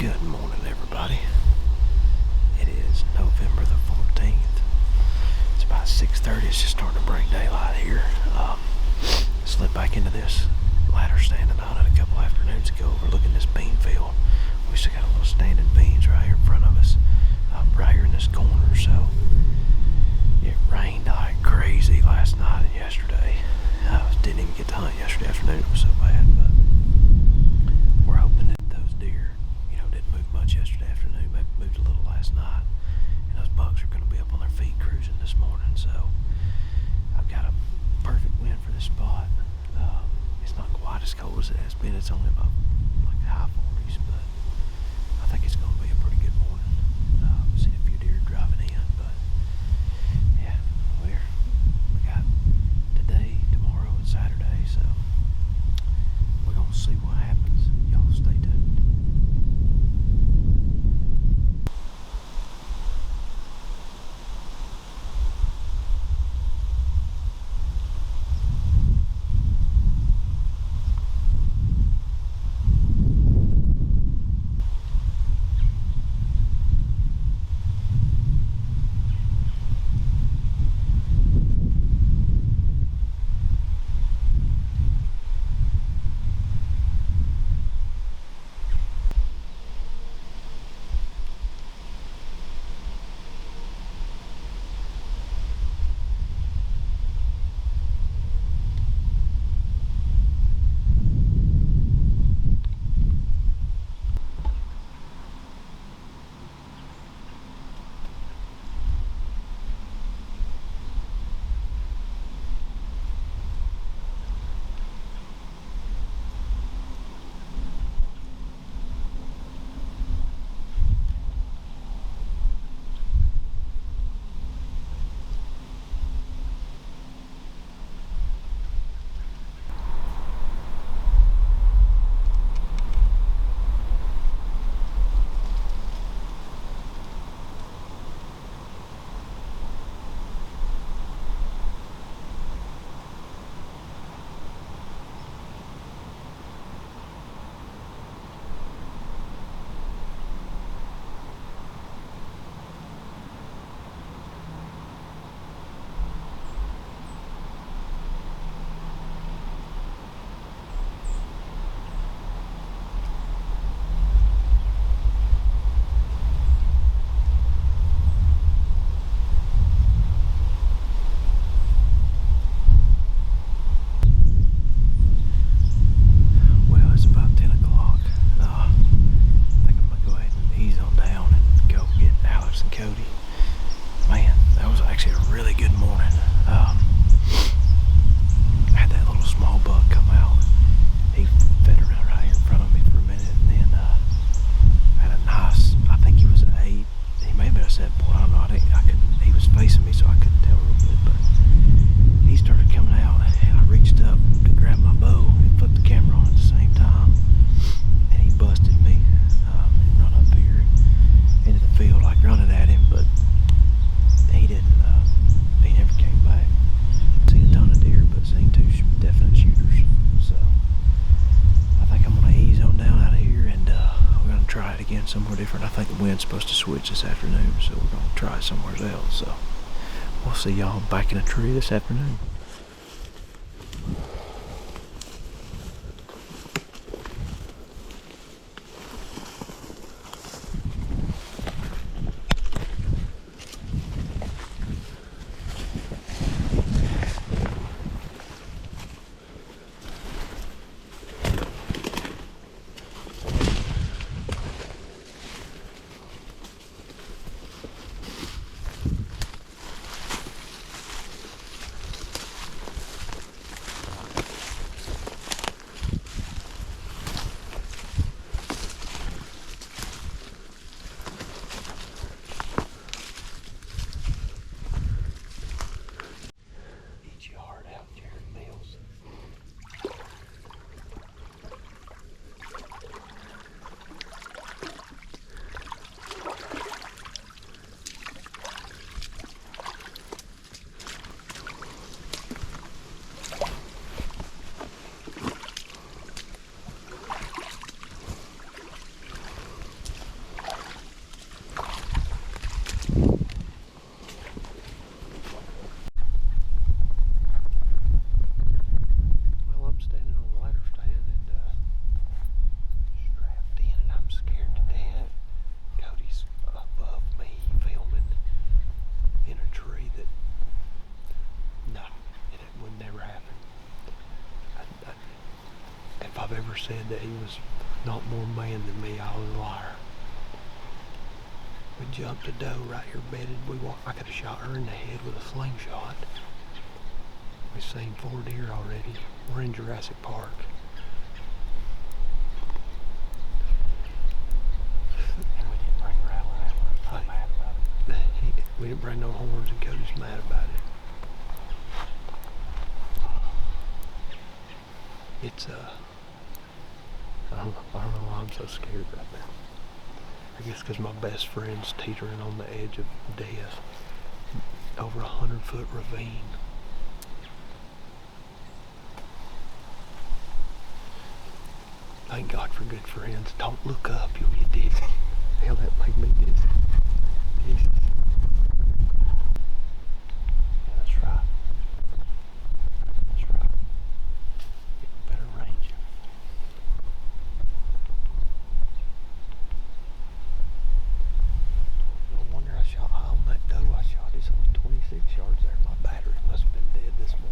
Good morning, everybody. It is November the 14th. It's about 6:30. It's just starting to break daylight here. Slipped back into this ladder standing on it a couple afternoons ago overlooking this bean field. We still got a little standing beans right here in front of us, right here in this corner. So it rained like crazy last night and yesterday. Didn't even get to hunt yesterday afternoon. It was so bad, but we're hoping that those deer, didn't move much yesterday afternoon. Maybe moved a little last night, and those bucks are going to be up on their feet cruising this morning. So I've got a perfect wind for this spot. It's not quite as cold as it has been. It's only about like high 40s, but I think it's going to be a pretty good morning. Seen a few deer driving in, but yeah, we got today, tomorrow, and Saturday, so we're going to see what happens. Y'all stay tuned. Cody. Man, that was actually a really good morning. I had that little small buck come out. He fed around right here in front of me for a minute, and then had a nice, I think he was an 8. He may have been a 7 point. I don't know. He was facing me, so I couldn't tell real good, but he started coming out, and I reached up to grab my bow and put the camera on at the same time, and he busted me and run up here into the field like running at him, but he didn't. He never came back. Seen a ton of deer, but seen 2 definite shooters. So I think I'm gonna ease on down out of here, and we're gonna try it again somewhere different. I think the wind's supposed to switch this afternoon, so we're gonna try it somewhere else. So we'll see y'all back in a tree this afternoon. I've ever said that he was not more man than me, I was a liar. We jumped a doe right here bedded. I could have shot her in the head with a slingshot. We've seen 4 deer already. We're in Jurassic Park. And we didn't bring rattling antlers. I'm mad about it. We didn't bring no horns, and Cody's mad about it. It's I don't know why I'm so scared right now. I guess because my best friend's teetering on the edge of death over 100-foot ravine. Thank God for good friends. Don't look up, you'll get dizzy. Hell, that made me dizzy. Jesus. Yeah, that's right. That's right. Get better range. No wonder I shot high on that doe I shot. It's only 26 yards there. My battery must have been dead this morning.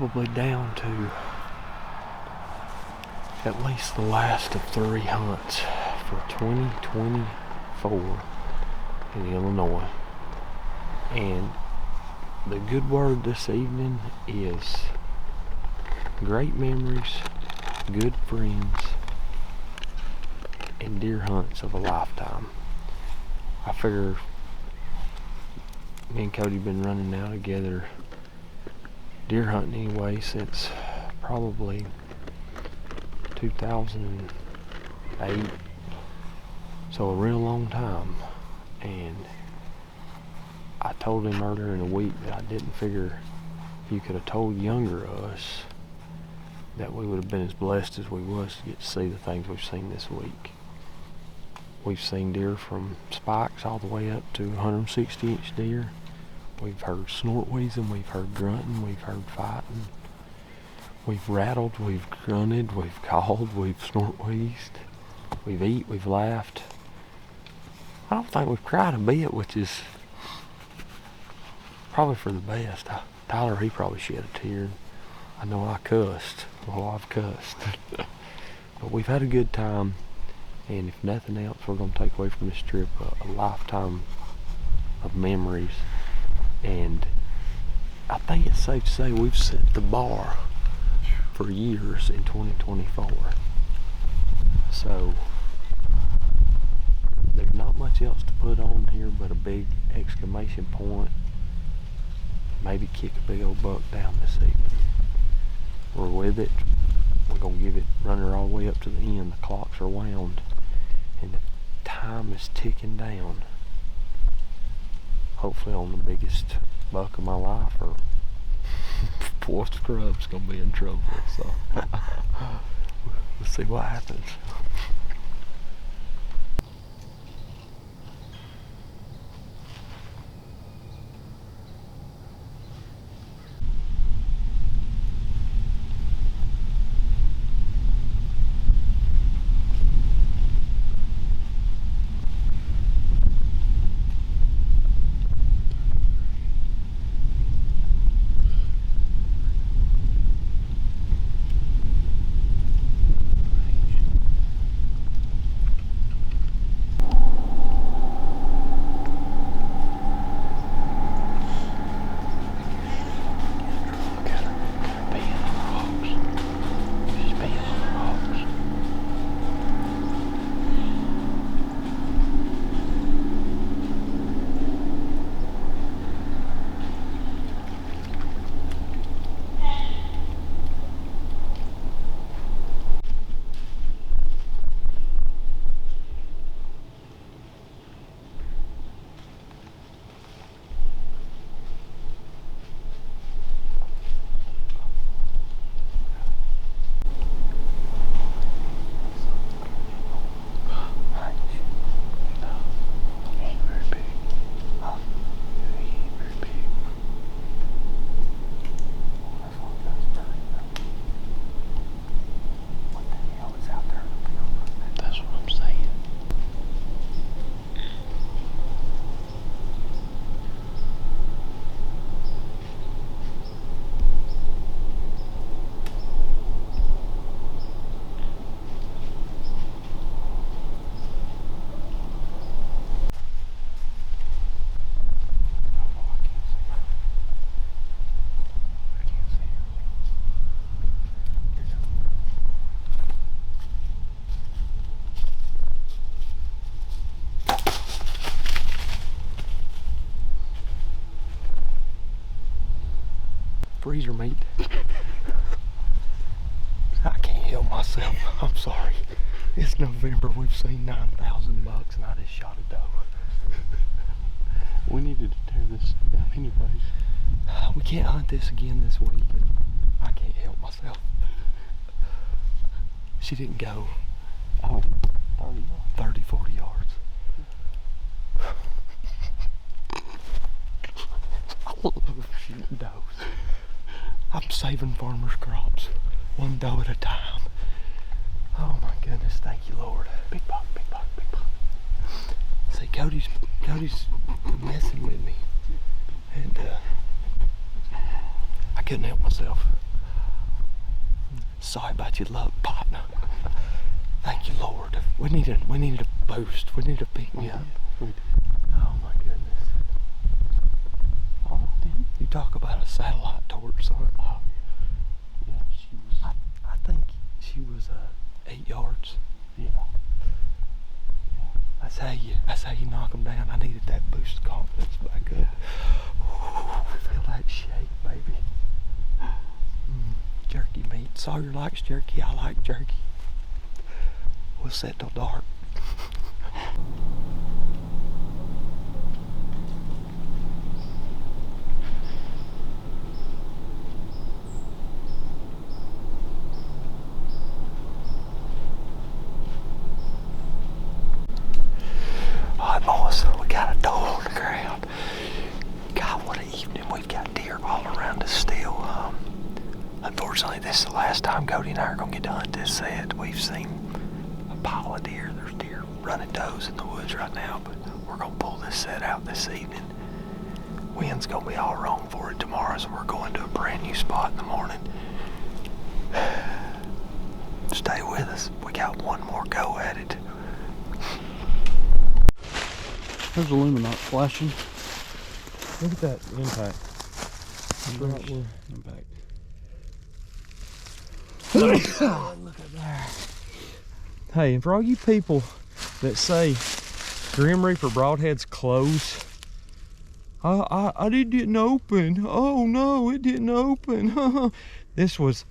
probably down to at least the last of 3 hunts for 2024 in Illinois. And the good word this evening is great memories, good friends, and deer hunts of a lifetime. I figure me and Cody been running now together deer hunting anyway since probably 2008, so a real long time. And I told him earlier in the week that I didn't figure you could have told younger us that we would have been as blessed as we was to get to see the things we've seen this week. We've seen deer from spikes all the way up to 160-inch deer. We've heard snort wheezing, we've heard grunting, we've heard fighting. We've rattled, we've grunted, we've called, we've snort wheezed, we've eat, we've laughed. I don't think we've cried a bit, which is probably for the best. Tyler, he probably shed a tear. I know I cussed. Well, I've cussed. But we've had a good time, and if nothing else, we're going to take away from this trip a lifetime of memories. And I think it's safe to say we've set the bar for years in 2024. So there's not much else to put on here but a big exclamation point. Maybe kick a big old buck down this evening. We're with it. We're gonna give it, run her all the way up to the end. The clocks are wound and the time is ticking down. Hopefully on the biggest buck of my life, or poor scrub's gonna be in trouble. So we'll see what happens. Freezer meat. I can't help myself. I'm sorry. It's November. We've seen 9,000 bucks and I just shot a doe. We needed to tear this down anyways. We can't hunt this again this week and I can't help myself. She didn't go 30, 40 yards. I love shooting does. I'm saving farmers' crops, one doe at a time. Oh my goodness, thank you, Lord. Big buck, big buck, big buck. See, Cody's messing with me, and I couldn't help myself. Sorry about your luck, partner. Thank you, Lord. We needed a boost. We needed to pick me up. Oh my goodness. Oh, didn't you talk about a satellite torch, son? Oh yeah. Yeah, she was. I think she was 8 yards. Yeah. That's how you knock them down. I needed that boost of confidence back up. Ooh, feel that shake, baby. Jerky meat. Sawyer likes jerky. I like jerky. We'll sit till dark. Alright, boys, we got a doe on the ground. God, what an evening. We've got deer all around us still. Unfortunately, this is the last time Cody and I are going to get to hunt this set. We've seen a pile of deer. There's deer running does in the woods right now, but we're going to pull this set out this evening. Wind's going to be all wrong for it tomorrow, so we're going to a brand new spot in the morning. Stay with us. We got one more go at it. There's a luminite flashing. Look at that impact. Impact. Look at that. Hey, and for all you people that say Grim Reaper broadheads close, it didn't open. Oh no, it didn't open. This was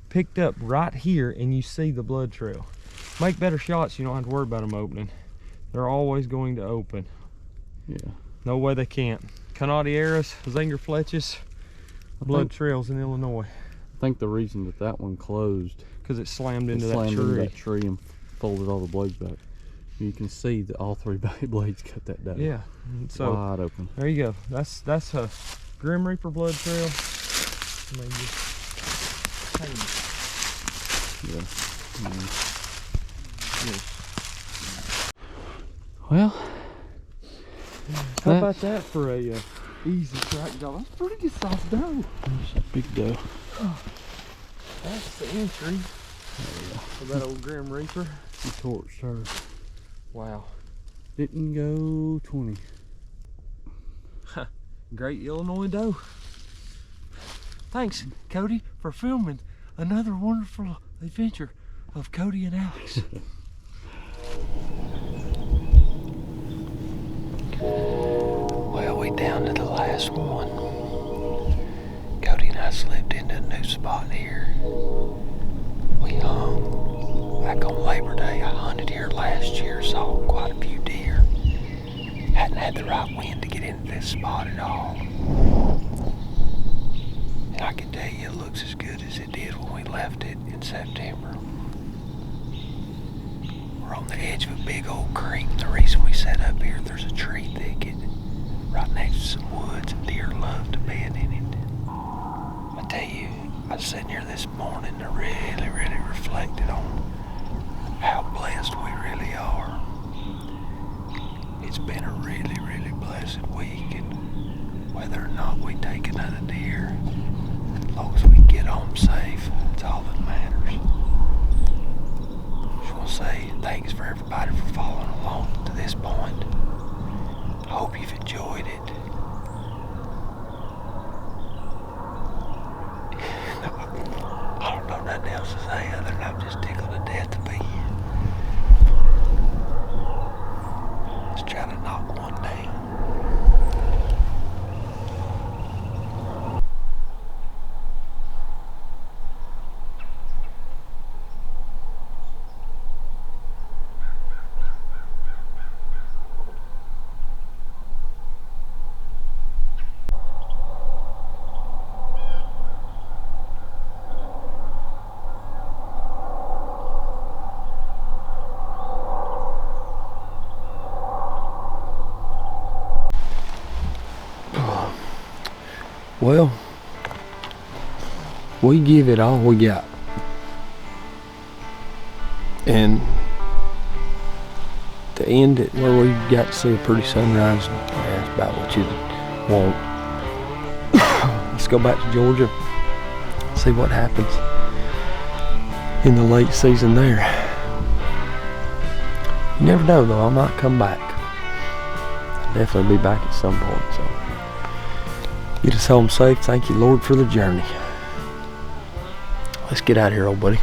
picked up right here, and you see the blood trail. Make better shots, you don't have to worry about them opening. They're always going to open. Yeah. No way they can't. Canadieras, Zinger Fletches, blood trails in Illinois. I think the reason that one closed, because it slammed into that tree and folded all the blades back. You can see that all 3 blades cut that down. Yeah, so wide open. There you go. That's a Grim Reaper blood trail. Yeah. Well, how about that for a easy track doe? That's pretty good sized doe. That's a big doe. Oh, that's the entry for that old Grim Reaper. He torched her. Wow. Didn't go 20. Great Illinois doe. Thanks, Cody, for filming another wonderful adventure of Cody and Alex. Well, we down to the last one. Cody and I slipped into a new spot here. We hung back on Labor Day. I hunted here last year, saw quite a few deer. Hadn't had the right wind to get into this spot at all. And I can tell you it looks as good as it did when we left it in September. We're on the edge of a big old creek. The reason we set up here, there's a tree thicket right next to some woods, and deer love to bed in it. I tell you, I was sitting here this morning and I really reflected on how blessed we really are. It's been a really blessed week, and whether or not we take another deer, as long as we can get home safe, that's all that matters. Just want to say thanks for everybody for following along to this point. I hope you've enjoyed it. I don't know nothing else to say other than I'm just tickled to death to be here. Let's try to knock one down. Well, we give it all we got. And to end it where we got to see a pretty sunrise, that's about what you want. Let's go back to Georgia, see what happens. in the late season there. You never know though, I might come back. I'll definitely be back at some point, so. Get us home safe. Thank you, Lord, for the journey. Let's get out of here, old buddy.